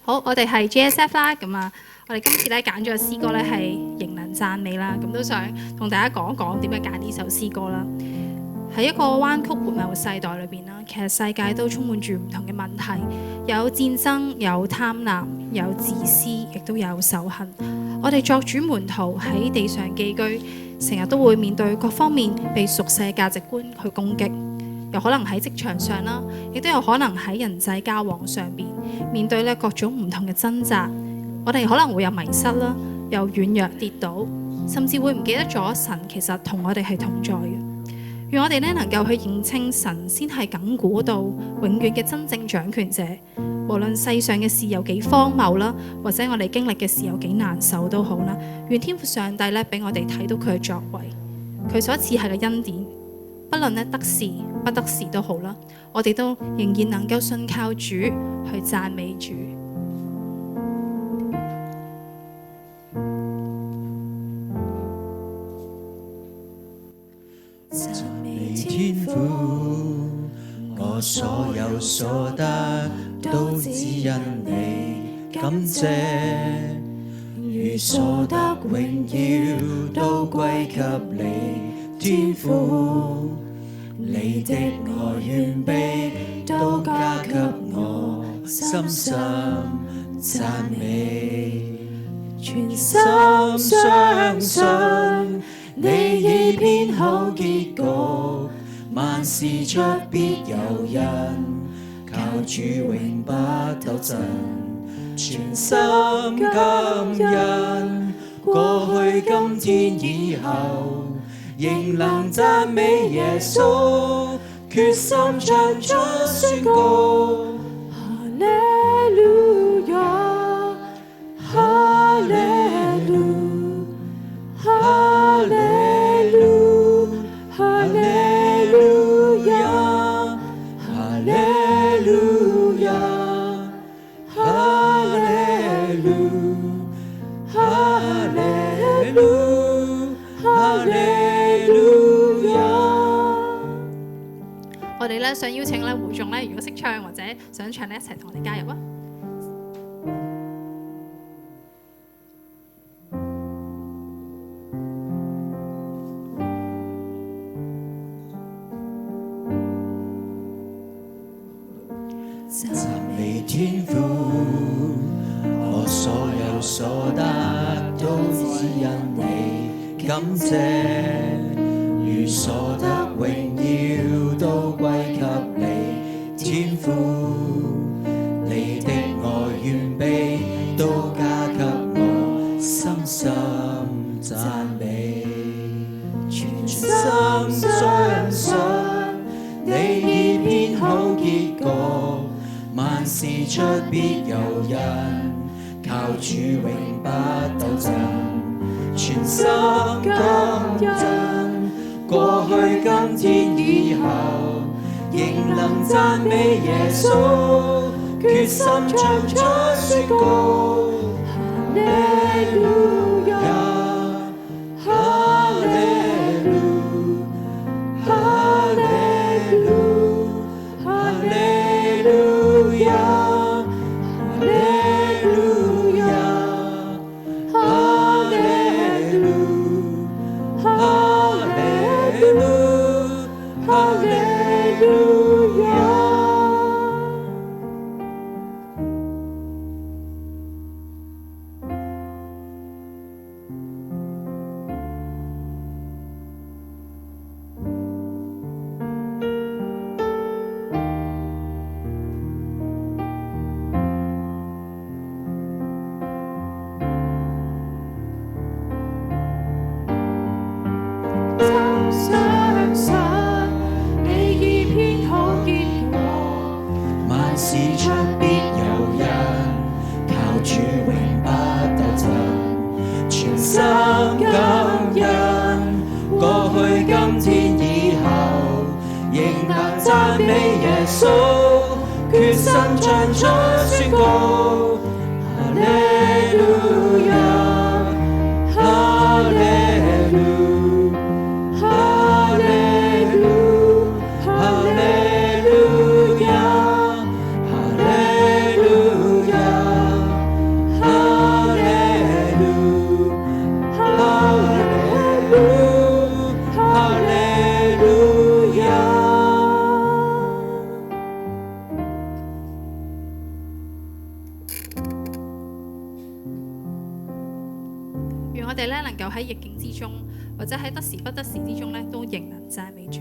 好，我哋係 JSF 啦，咁啊，我哋今次咧揀咗嘅詩歌咧係仍能讚美啦，咁都想同大家講一講點解揀呢首詩歌啦。喺一個彎曲悖謬嘅世代裏邊啦，其實世界都充滿住唔同嘅問題，有戰爭，有貪婪，有自私，亦都有仇恨。我哋作主門徒喺地上寄居，成日都會面對各方面被俗世價值觀去攻擊。有可能喺職場上啦，亦都有可能喺人際交往上邊面對咧各種唔同嘅掙扎。我哋可能會有迷失啦，有軟弱跌倒，甚至會唔記得咗神其實同我哋係同在嘅。願我哋咧能夠去認清神先係亙古到永遠嘅真正掌權者。無論世上嘅事有幾荒謬啦，或者我哋經歷嘅事有幾難受都好啦，願天父上帝咧俾我哋睇到佢嘅作為，佢所賜下嘅恩典。不論咧得時不得時都好啦，我哋都仍然能夠信靠主去讚美主。讚美天父，我所有所得都只因你，感謝與所得榮耀都歸給你。天父，你的愛願備都加給我，深深讚美，全心相信你已編好結局，萬事出必有因，靠主永不抖震，全心感恩，過去今天以後仍能讚美耶穌，決心唱出宣告。哈利路亞，哈利路，哈利路，哈利路亞，哈利路亞，哈利路，哈利路，哈利。我哋咧想邀請咧會眾咧，如果識唱或者想唱咧，一齊同我哋加入啊！讚美天父，我所有所得都只因你，感謝與所得榮耀都歸給你。天父，你的愛願備都加給我，深深讚美，全心相信你已編好結局，萬事出必有因，靠主永不抖震，全心感恩，過去今天以後仍能讚美耶穌，決心唱出宣告。哈利路亞，哈利路，哈利路，哈利路亞，哈利路亞，哈利路，哈利路，哈利路亞。相信你已編好結局，萬事出必有因，靠主永不抖震，全心感恩，過去今天以後仍能讚美耶穌，決心唱出宣告。哈利路亞，哈利路，哈利路，哈利路亞，哈利路亞。我哋咧能夠喺逆境之中，或者喺得時不得時之中咧，都仍能讚美主。